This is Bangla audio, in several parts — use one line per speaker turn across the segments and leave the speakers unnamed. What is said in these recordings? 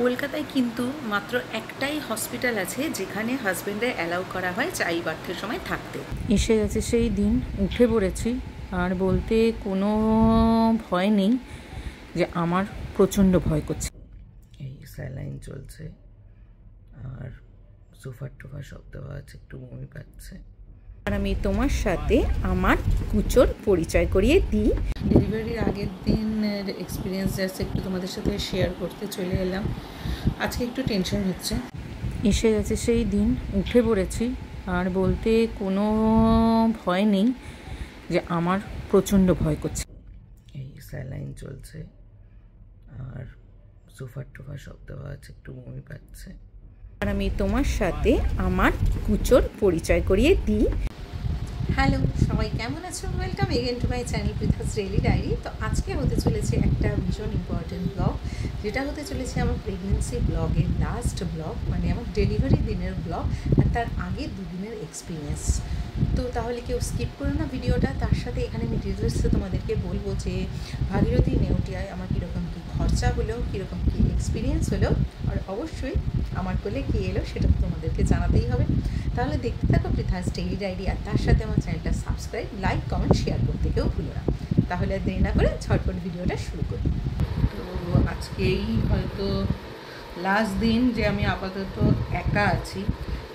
কলকাতায় কিন্তু মাত্র একটাই হসপিটাল আছে যেখানে হাজবেন্ডে অ্যালাউ করা হয় চাই বার্থের সময় থাকতে। এসে গেছে সেই দিন, উঠে পড়েছি। আর বলতে কোনো ভয় নেই যে আমার প্রচণ্ড ভয় করছে। এই স্যালাইন চলছে আর সোফার টোফার শব্দ আছে, একটু বমি পাচ্ছে। আর আমি তোমার সাথে আমার কুচোর পরিচয় করিয়ে দিই। ডেলিভারির আগের দিনের এক্সপিরিয়েন্স জাস্ট একটু তোমাদের সাথে শেয়ার করতে চলে এলাম। আজকে একটু টেনশন হচ্ছে। এসে গেছে সেই দিন, উঠে পড়েছি। আর বলতে কোনো ভয় নেই যে আমার প্রচণ্ড ভয় করছে। এই স্যালাইন চলছে আর সোফার টোফার শব্দ আছে, একটু বমি পাচ্ছে। আর আমি তোমার সাথে আমার কুচোর পরিচয় করিয়ে দিই। হ্যালো, সবাই কেমন আছো? Welcome again to my channel Pritha's daily diary. তো আজকে হতে চলেছে একটা ভীষণ ইম্পর্টেন্ট ব্লগ, যেটা হতে চলেছে আমার প্রেগনেন্সি ব্লগের লাস্ট ব্লগ, মানে আমার ডেলিভারি দিনের ব্লগ আর তার আগে দুদিনের এক্সপিরিয়েন্স। তো তাহলে কেউ স্কিপ করো না ভিডিওটা। তার সাথে এখানে আমি ডিটেলসে তোমাদেরকে বলবো যে ভাগীরথী নেউটিয়ায় আমার কীরকম কী খরচা হলো, কীরকম কী এক্সপিরিয়েন্স হলো, আর অবশ্যই আমার কোলে কী এলো সেটা তোমাদেরকে জানাতেই হবে। তাহলে দেখতে থাকো পৃথাস ডেইলি ডায়েরি, আর তার সাথে আমার চ্যানেলটা সাবস্ক্রাইব, লাইক, কমেন্ট, শেয়ার করতে কেউ ভুলো না। তাহলে আর দেরি না করে ঝটপট ভিডিওটা শুরু করি। তো আজকেই হয়তো লাস্ট দিন যে আমি আপাতত একা আছি।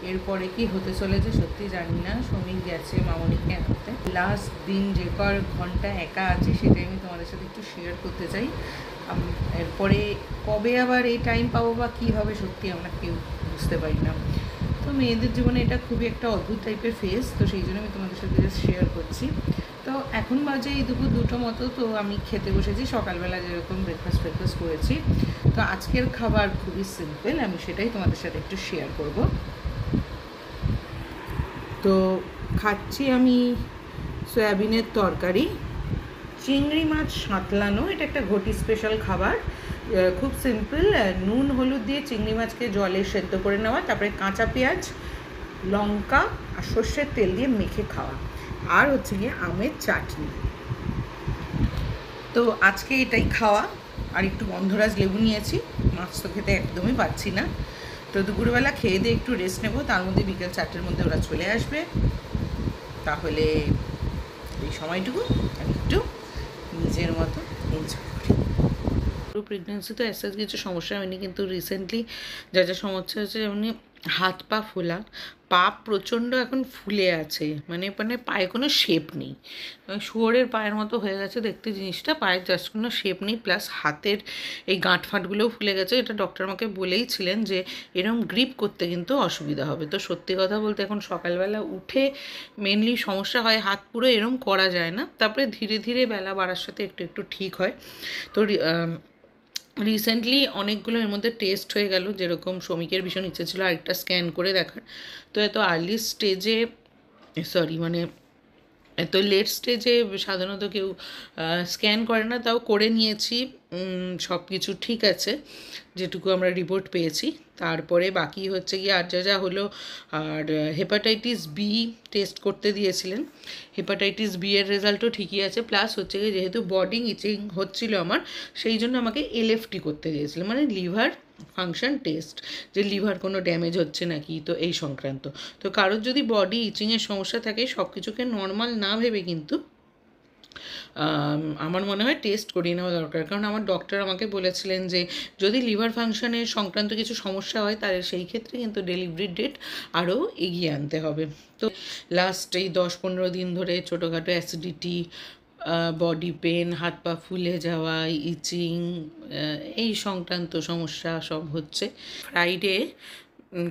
এরপরে কি হতে চলেছে সত্যি জানি না। শ্রমিক গেছে মামনিকে আনতে। লাস্ট দিন যে কর ঘন্টা একা আছি সেটাই আমি তোমাদের সাথে একটু শেয়ার করতে চাই। এরপরে কবে আবার এই টাইম পাবো বা কী হবে সত্যি আমরা কেউ বুঝতে পারি না। তো মেয়েদের জীবনে এটা খুবই একটা অদ্ভুত টাইপের ফেজ, তো সেই জন্য আমি তোমাদের সাথে জাস্ট শেয়ার করছি। তো এখন বাজে এই দুপুর 2টো মতো। তো আমি খেতে বসেছি, সকালবেলা যেরকম ব্রেকফাস্ট করেছি। তো আজকের খাবার খুবই সিম্পল, আমি সেটাই তোমাদের সাথে একটু শেয়ার করব। তো খাচ্ছি আমি সয়াবিনের তরকারি, চিংড়ি মাছ সাঁতলানো। এটা একটা ঘটি স্পেশাল খাবার, খুব সিম্পল। নুন হলুদ দিয়ে চিংড়ি মাছকে জলে সেদ্ধ করে নেওয়া, তারপরে কাঁচা পেঁয়াজ, লঙ্কা আর সর্ষের তেল দিয়ে মেখে খাওয়া, আর হচ্ছে গিয়ে আমের চাটনি। তো আজকে এটাই খাওয়া। আর একটু গন্ধরাজ লেবু নিয়েছি, মাছ তো খেতে একদমই পাচ্ছি না। তো দুপুরবেলা খেয়ে দিয়ে একটু রেস্ট নেবো, তার মধ্যে বিকেল 4টের মধ্যে ওরা চলে আসবে। তাহলে এই সময়টুকু আমি একটু নিজের মতো এনজয় করি। পুরো প্রেগনেন্সি তো অ্যাজ কিছু সমস্যা হয়নি, কিন্তু রিসেন্টলি যা যা সমস্যা হচ্ছে, যেমন হাত পা ফোলা, পা প্রচণ্ড এখন ফুলে আছে, মানে পায়ে কোনো শেপ নেই। শুয়োরের পায়ের মতো হয়ে গেছে দেখতে জিনিসটা, পায়ের জাস্ট কোনো শেপ নেই। প্লাস হাতের এই গাঁট ফাঁটগুলোও ফুলে গেছে। এটা ডক্টর আমাকে বলেই ছিলেন যে এরকম গ্রিপ করতে কিন্তু অসুবিধা হবে। তো সত্যি কথা বলতে এখন সকালবেলা উঠে মেনলি সমস্যা হয়, হাত পুরো এরম করা যায় না। তারপরে ধীরে ধীরে বেলা বাড়ার সাথে একটু একটু ঠিক হয়। তো রিসেন্টলি অনেকগুলো এর মধ্যে টেস্ট হয়ে গেল, যেরকম শ্রমিকের ভীষণ ইচ্ছে ছিল আরেকটা স্ক্যান করে দেখার। তো এত আর্লি স্টেজে এত লেট স্টেজে সাধারণত কেউ স্ক্যান করে না, তাও করে নিয়েছি। সব কিছু ঠিক আছে যেটুকু আমরা রিপোর্ট পেয়েছি। তারপরে বাকি হচ্ছে গিয়ে আর যা যা হলো। আর হেপাটাইটিস বি টেস্ট করতে দিয়েছিলেন, হেপাটাইটিস বি এর রেজাল্টও ঠিকই আছে। প্লাস হচ্ছে গিয়ে যেহেতু বডি ইচিং হচ্ছিল আমার, সেই জন্য আমাকে এলএফটি করতে দিয়েছিলেন, মানে লিভার ফাংশন টেস্ট, যে লিভার কোনো ড্যামেজ হচ্ছে নাকি, তো এই সংক্রান্ত। তো কারোর যদি বডি ইচিংয়ের সমস্যা থাকে, সব কিছুকে নর্মাল না ভেবে কিন্তু আমার মনে হয় টেস্ট করিয়ে নেওয়া দরকার। কারণ আমার ডক্টর আমাকে বলেছিলেন যে যদি লিভার ফাংশনের সংক্রান্ত কিছু সমস্যা হয়, তাহলে সেই ক্ষেত্রে কিন্তু ডেলিভারি ডেট আরও এগিয়ে আনতে হবে। তো লাস্ট এই 10-15 দিন ধরে ছোটোখাটো অ্যাসিডিটি, বডি পেন, হাত পা ফুলে যাওয়া, ইচিং, এই সংক্রান্ত সমস্যা সব হচ্ছে। ফ্রাইডে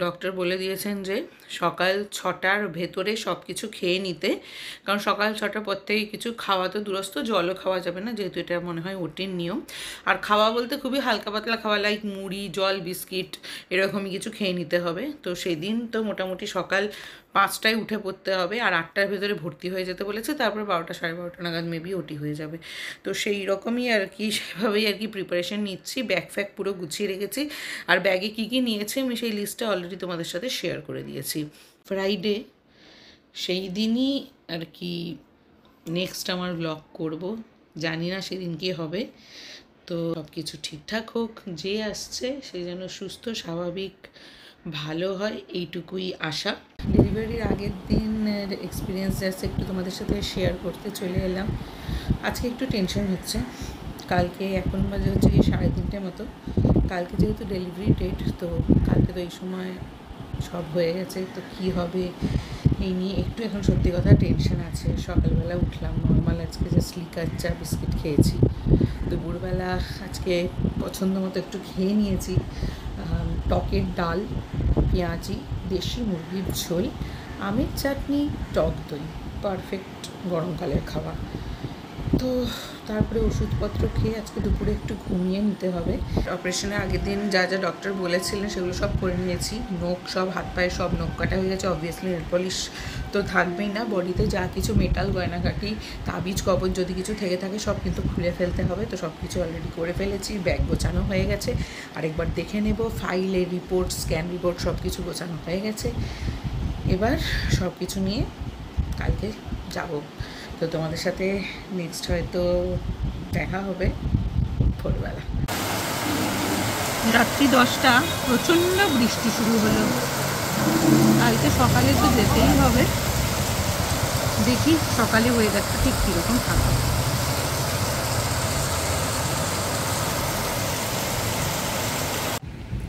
ডক্টর বলে দিয়েছেন যে সকাল 6টার ভেতরে সব কিছু খেয়ে নিতে। কারণ সকাল 6টার পর থেকে কিছু খাওয়া তো দূরস্থ, জলও খাওয়া যাবে না, যেহেতু এটা মনে হয় ওটির নিয়ম। আর খাওয়া বলতে খুবই হালকা পাতলা খাওয়া, লাইক মুড়ি, জল, বিস্কিট এরকমই কিছু খেয়ে নিতে হবে। তো সেদিন তো মোটামুটি সকাল 5টায় উঠে পড়তে হবে, আর 8টার ভেতরে ভর্তি হয়ে যেতে বলেছে। তারপর 12টা, 12:30 নাগাদ মেবি ওটি হয়ে যাবে। তো সেই রকমই আর কি, সেভাবেই আর কি প্রিপারেশন নিচ্ছি। ব্যাগ ফ্যাগ পুরো গুছিয়ে রেখেছি, আর ব্যাগে কী কী নিয়েছি আমি সেই লিস্টটা অলরেডি তোমাদের সাথে শেয়ার করে দিয়েছি। ফ্রাইডে সেই দিনই আর কি নেক্সট আমার ব্লগ করব, জানি না সেদিন কী হবে। তো সব কিছু ঠিকঠাক হোক, যে আসছে সে যেন সুস্থ স্বাভাবিক ভালো হয়, এইটুকুই আশা। ডেলিভারির আগের দিনের এক্সপিরিয়েন্স জাস্ট একটু তোমাদের সাথে শেয়ার করতে চলে এলাম। আজকে একটু টেনশন হচ্ছে। কালকে এখন বাজে হচ্ছে কি 3:30 মতো। কালকে যেহেতু ডেলিভারি ডেট, তো কালকে তো এই সময় সব হয়ে গেছে, তো কী হবে এই নিয়ে একটু এখন সত্যি কথা টেনশন আছে। সকালবেলা উঠলাম নর্মাল, আজকে জাস্ট লিকার চা বিস্কিট খেয়েছি। দুপুরবেলা আজকে পছন্দ মতো একটু খেয়ে নিয়েছি, টকের ডাল, পেঁয়াজি, দেশি মুরগির ঝোল, আমের চাটনি, টক দই, পারফেক্ট গরমকালের খাবার। তো তারপরে ওষুধপত্র খেয়ে আজকে দুপুরে একটু ঘুমিয়ে নিতে হবে। অপারেশনের আগের দিন যা যা ডক্টর বলেছিলেন সেগুলো সব করে নিয়েছি। নখ সব, হাত পায়ে সব নখ কাটা হয়ে গেছে। অবভিয়াসলি নেল পলিশ তো থাকবেই না, বডিতে যা কিছু মেটাল গয়নাঘাটি, তাবিজ কবজ যদি কিছু থেকে থাকে সব কিন্তু খুলে ফেলতে হবে। তো সব কিছু অলরেডি করে ফেলেছি, ব্যাগ গোছানো হয়ে গেছে। আরেকবার দেখে নেব ফাইলে রিপোর্ট, স্ক্যান রিপোর্ট সব কিছু গোছানো হয়ে গেছে। এবার সব কিছু নিয়ে কালকে যাব। তো তোমাদের সাথে নেক্সট হয়তো দেখা হবে ভোরবেলা। রাত্রি 10টা, প্রচণ্ড বৃষ্টি শুরু হলো। কালকে সকালে তো যেতেই হবে, দেখি সকালে ওয়েদারটা ঠিক কীরকম থাকে।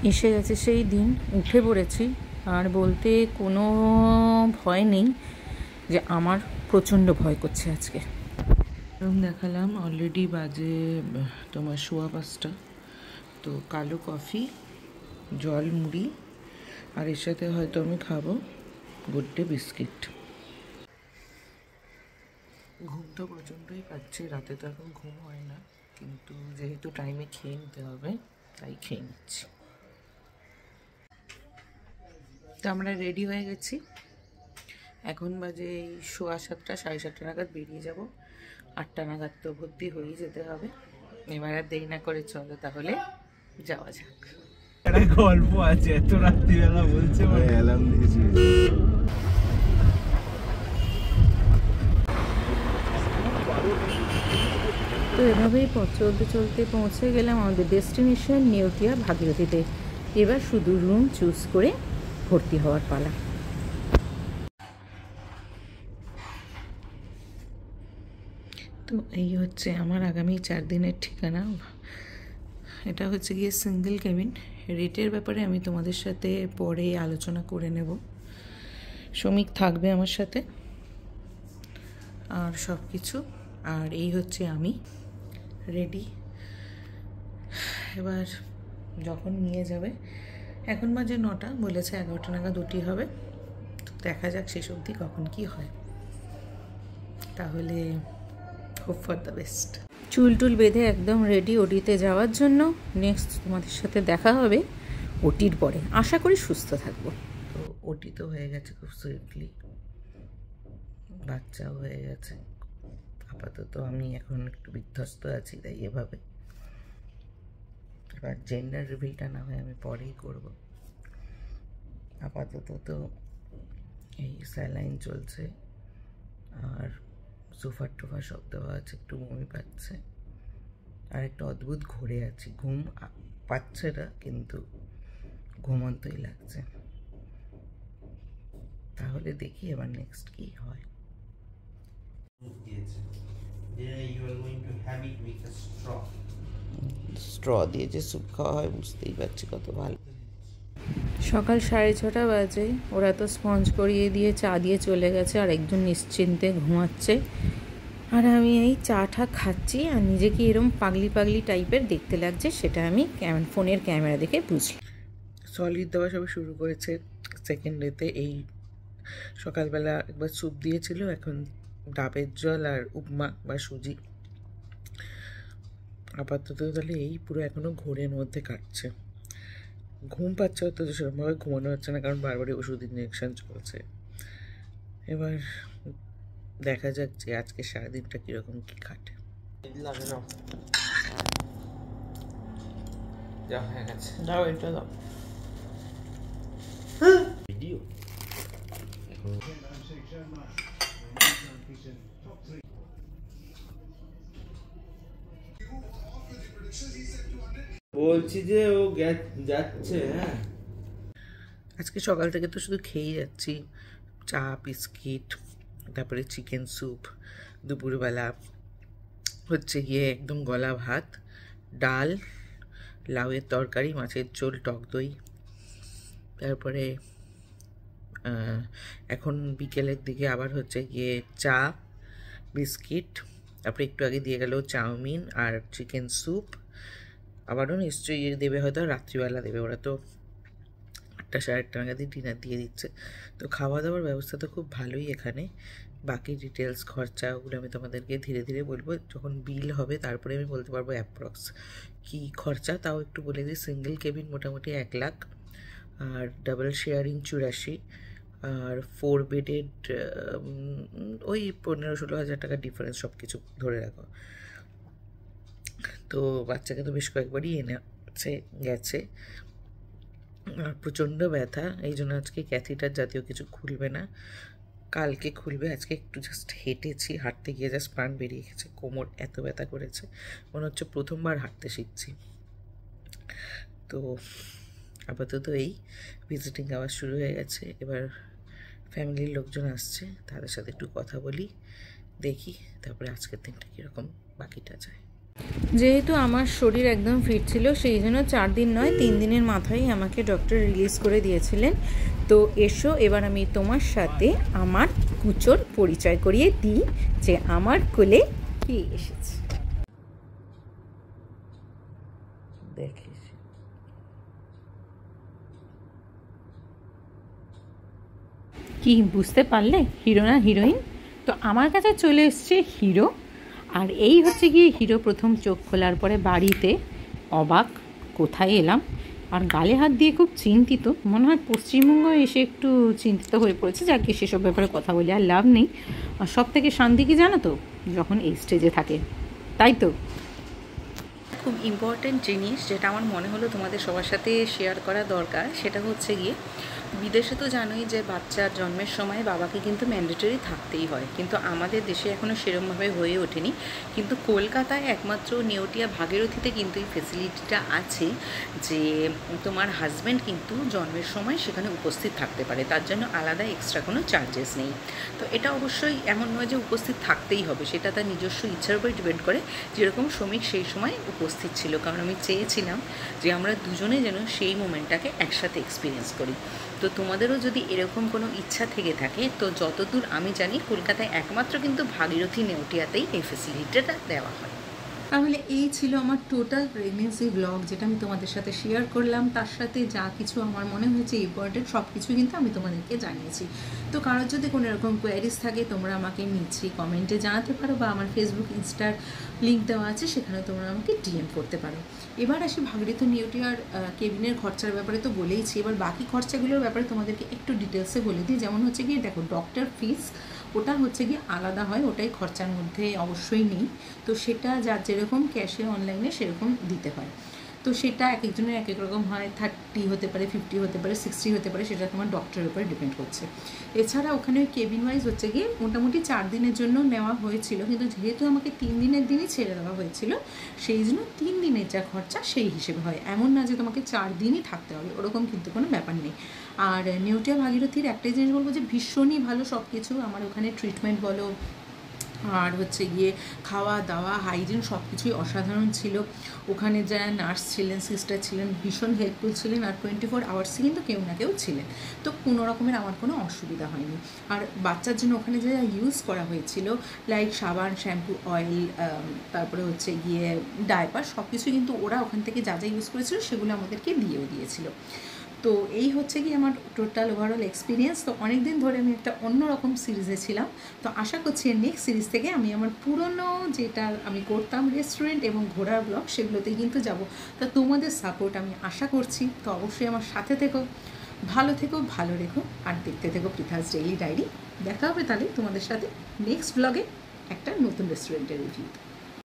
এসে গেছে সেই দিন, উঠে পড়েছি। আর বলতে কোনো ভয় নেই যে আমার প্রচণ্ড ভয় করছে আজকে। দেখালাম অলরেডি বাজে তোমার 5:15। তো কালো কফি, জল, মুড়ি, আর এর সাথে হয়তো আমি খাবো গুড ডে বিস্কিট। ঘুম তো প্রচণ্ডই পাচ্ছে, রাতে তো এখন ঘুম হয় না, কিন্তু যেহেতু টাইমে খেয়ে নিতে হবে তাই খেয়ে নিচ্ছি। তো আমরা রেডি হয়ে গেছি, এখন বাজে এই 7:15, 7:30 নাগাদ বেরিয়ে যাব। 8টা নাগাদ তো ভর্তি হয়েই যেতে হবে। এবার আর দেরি না করে চলো তাহলে যাওয়া যাক।
একটা গল্প আছে, এত রাত্রিবেলা বলছে অ্যালার্ম দিয়েছি।
তো এভাবেই পথ চলতে চলতে পৌঁছে গেলাম আমাদের ডেস্টিনেশন নেউটিয়া ভাগীরথীতে। এবার শুধু রুম চুজ করে ভর্তি হওয়ার পালা। তো এই হচ্ছে আমার আগামী 4 দিনের ঠিকানা। এটা হচ্ছে গিয়ে সিঙ্গেল কেবিন। রেটের ব্যাপারে আমি তোমাদের সাথে পরে আলোচনা করে নেব। শ্রমিক থাকবে আমার সাথে আর সব কিছু। আর এই হচ্ছে আমি রেডি। এবার যখন নিয়ে যাবে, এখন বাজে 9টা, বলেছে 11টা নাগাদ দুটি হবে। তো দেখা যাক শেষ অবধি কখন কি হয়। তাহলে হোপ ফর দ্য বেস্ট। চুল টুল বেঁধে একদম রেডি ওটিতে যাওয়ার জন্য। নেক্সট তোমাদের সাথে দেখা হবে ওটির পরে। আশা করি সুস্থ থাকবো। তো ওটি তো হয়ে গেছে খুব সুইফটলি, বাচ্চাও হয়ে গেছে। আপাতত আমি এখন একটু বিধ্বস্ত আছি, তাই এভাবে। এবার জেন্ডার রিভিলটা না হয় আমি পরেই করব। আপাতত তো এই স্যালাইন চলছে আর সোফার টোফা সব দেওয়া আছে, একটু বমি পাচ্ছে আর একটা অদ্ভুত ঘুরে আছি। ঘুম পাচ্ছে না, কিন্তু ঘুমন্তই লাগছে। তাহলে দেখি এবার নেক্সট কি হয়। স্ট্র দিয়ে যে স্যুপ খাওয়া হয় বুঝতেই পারছি কত ভালো। সকাল 6:30 বাজে। ওরা তো স্পঞ্জ করিয়ে দিয়ে চা দিয়ে চলে গেছে, আর একজন নিশ্চিন্তে ঘুমাচ্ছে। আর আমি এই চাটা খাচ্ছি, আর নিজেকে এরম পাগলি পাগলি টাইপের দেখতে লাগছে, সেটা আমি ফোনের ক্যামেরা দেখে বুঝলি। সলিড দেওয়া সব শুরু করেছে সেকেন্ড ডেতে। এই সকালবেলা একবার স্যুপ দিয়েছিল, এখন ডাবের জল আর উপমা বা সুজি। আপাতত তাহলে এই পুরো এখনও ঘোরের মধ্যে কাটছে। ঘুম পাচ্ছে হয়তো, সেরকমভাবে ঘুমানো হচ্ছে না, কারণ বারবারই ওষুধ ইঞ্জেকশন চলছে। এবার দেখা যাক যে আজকে সারাদিনটা কীরকম কী কাটে। দাও এটা দাও। ভিডিও
বলছি যে ও যাচ্ছে। হ্যাঁ,
আজকে সকাল থেকে তো শুধু খেয়েই যাচ্ছি, চা বিস্কিট, তারপরে চিকেন স্যুপ, দুপুরবেলা হচ্ছে গিয়ে একদম গলা ভাত, ডাল, লাউয়ের তরকারি, মাছের ঝোল, টক দই। তারপরে এখন বিকেলের দিকে আবার হচ্ছে গিয়ে চা বিস্কিট, তারপরে একটু আগে দিয়ে গেল চাউমিন আর চিকেন স্যুপ। আবারও নিশ্চয়ই দেবে, হয়তো রাত্রিবেলা দেবে। ওরা তো 8টা সাড়ে 8টা নাগাদই ডিনার দিয়ে দিচ্ছে। তো খাওয়া দাওয়ার ব্যবস্থা তো খুব ভালোই এখানে। বাকি ডিটেলস খরচা ওগুলো আমি তোমাদেরকে ধীরে ধীরে বলবো, যখন বিল হবে তারপরে আমি বলতে পারবো অ্যাপ্রক্স কী খরচা। তাও একটু বলে দিই, সিঙ্গেল কেবিন মোটামুটি 1 লাখ, আর ডাবল শেয়ারিং 84, আর 4 বেডেড ওই 15-16 হাজার টাকা ডিফারেন্স, সব কিছু ধরে রাখো। তো বাচ্চাকে তো বেশ কয়েকবারই গেছে, আর প্রচণ্ড ব্যথা, এই জন্য আজকে ক্যাথিটার জাতীয় কিছু খুলবে না, কালকে খুলবে। আজকে একটু জাস্ট হেঁটেছি, হাঁটতে গিয়ে জাস্ট প্রাণ বেরিয়ে গেছে, কোমর এত ব্যথা করেছে, মনে হচ্ছে প্রথমবার হাঁটতে শিখছি। তো আপাতত এই ভিজিটিং আওয়ার শুরু হয়ে গেছে। এবার ফ্যামিলির লোকজন আসছে, তাদের সাথে একটু কথা বলি, দেখি তারপরে আজকের দিনটা কীরকম বাকিটা যায়। যেহেতু আমার শরীর একদম ফিট ছিল, সেই জন্য 4 দিন নয় 3 দিনের মাথায় আমাকে ডক্টর রিলিজ করে দিয়েছিলেন। তো এসো এবার আমি তোমার সাথে আমার কুচোর পরিচয় করিয়ে দিই যে আমার কোলে কে এসেছে। দেখিস কি বুঝতে পারলে, হিরো না হিরোইন? তো আমার কাছে চলে এসছে হিরো, আর এই হচ্ছে গিয়ে হিরো। প্রথম চোখ খোলার পরে বাড়িতে অবাক, কোথায় এলাম, আর গালে হাত দিয়ে খুব চিন্তিত, মনে হয় পশ্চিমবঙ্গ এসে একটু চিন্তিত হয়ে পড়েছে। যাকে সেসব ব্যাপারে কথা বলে আর লাভ নেই। আর সব থেকে শান্তি কি জানো তো, যখন এই স্টেজে থাকে, তাই তো। খুব ইম্পর্ট্যান্ট জিনিস যেটা আমার মনে হলো তোমাদের সবার সাথে শেয়ার করা দরকার, সেটা হচ্ছে গিয়ে বিদেশে তো জানোই যে বাচ্চার জন্মের সময় বাবাকে কিন্তু ম্যান্ডেটরি থাকতেই হয়, কিন্তু আমাদের দেশে এখনও সেরকমভাবে হয়ে ওঠেনি। কিন্তু কলকাতায় একমাত্র নেউটিয়া ভাগীরথীতে কিন্তু এই ফেসিলিটিটা আছে যে তোমার হাজব্যান্ড কিন্তু জন্মের সময় সেখানে উপস্থিত থাকতে পারে, তার জন্য আলাদা এক্সট্রা কোনো চার্জেস নেই। তো এটা অবশ্যই এমন নয় যে উপস্থিত থাকতেই হবে, সেটা তার নিজস্ব ইচ্ছার উপর ডিপেন্ড করে। যেরকম শ্রমিক সেই সময় উপস্থিত ছিল, কারণ আমি চেয়েছিলাম যে আমরা দুজনে যেন সেই মোমেন্টটাকে একসাথে এক্সপিরিয়েন্স করি। তো তোমাদেরও যদি এরকম কোনো ইচ্ছা থেকে থাকে, তো যতদূর আমি জানি কলকাতায় একমাত্র কিন্তু ভাগীরথী নেউটিয়াতেই এই ফেসিলিটিটা দেওয়া হয়। তাহলে এই ছিল আমার টোটাল প্রেগনেন্সি ব্লগ, যেটা আমি তোমাদের সাথে শেয়ার করলাম। তার সাথে যা কিছু আমার মনে হয়েছে ইম্পর্টেন্ট সব কিছু কিন্তু আমি তোমাদেরকে জানিয়েছি। তো কারোর যদি কোনো এরকম কোয়ারিজ থাকে, তোমরা আমাকে নিচে কমেন্টে জানাতে পারো, বা আমার ফেসবুক ইনস্টার লিঙ্ক দেওয়া আছে, সেখানে তোমরা আমাকে ডিএম করতে পারো। এবার আসি ভাগীরথী নেউটিয়ার কেবিনের খরচার ব্যাপারে তো বলেইছি, এবার বাকি খরচাগুলোর ব্যাপারে তোমাদেরকে একটু ডিটেলসে বলে দিই। যেমন হচ্ছে গিয়ে দেখো, ডক্টর ফিস ওটা হচ্ছে গিয়ে আলাদা হয়, ওটাই খরচার মধ্যে অবশ্যই নেই। তো সেটা যার যেরকম ক্যাশে অনলাইনে সেরকম দিতে হয়। তো সেটা এক একজনের এক এক রকম হয়, 30 হতে পারে, 50 হতে পারে, 60 হতে পারে, সেটা তোমার ডক্টরের উপরে ডিপেন্ড করছে। এছাড়া ওখানে কেবিন ওয়াইজ হচ্ছে গিয়ে মোটামুটি 4 দিনের জন্য নেওয়া হয়েছিল, কিন্তু যেহেতু আমাকে 3 দিনের দিনই ছেড়ে দেওয়া হয়েছিল, সেই জন্য 3 দিনের যা খরচা সেই হিসেবে হয়। এমন না যে তোমাকে 4 দিনই থাকতে হবে, ওরকম কিন্তু কোনো ব্যাপার নেই। আর নেউটিয়া ভাগীরথীর একটাই জিনিস বলবো যে ভীষণই ভালো সব কিছু। আমার ওখানে ট্রিটমেন্ট বলো, আর হচ্ছে গিয়ে খাওয়া দাওয়া, হাইজিন সব কিছুই অসাধারণ ছিল। ওখানে যারা নার্স ছিলেন, সিস্টার ছিলেন, ভীষণ হেল্পফুল ছিলেন, আর 24 আওয়ার্সই কিন্তু কেউ না কেউ ছিলেন। তো কোনো রকমের আমার কোনো অসুবিধা হয়নি। আর বাচ্চার জন্য ওখানে যা ইউজ করা হয়েছিল, লাইক সাবান, শ্যাম্পু, অয়েল, তারপরে হচ্ছে গিয়ে ডায়পার, সব কিছু কিন্তু ওরা ওখান থেকে যা যা ইউজ করেছিল সেগুলো আমাদেরকে দিয়েও দিয়েছিল। তো এই হচ্ছে কি আমার টোটাল ওভারঅল এক্সপিরিয়েন্স। তো অনেক দিন ধরে আমি একটা অন্যরকম সিরিজে ছিলাম, তো আশা করছি নেক্সট সিরিজ থেকে আমি আমার পুরনো যেটা আমি করতাম রেস্টুরেন্ট এবং ঘোরার ব্লগ, সেগুলোতেই কিন্তু যাব। তো তোমাদের সাপোর্ট আমি আশা করছি। তো অবশ্যই আমার সাথে থেকো, ভালো থেকো, ভালো রেখো, আর দেখতে থেকো পৃথাস ডেইলি ডায়েরি। দেখা হবে তাহলে তোমাদের সাথে নেক্সট ব্লগে একটা নতুন রেস্টুরেন্টের রিভিউ।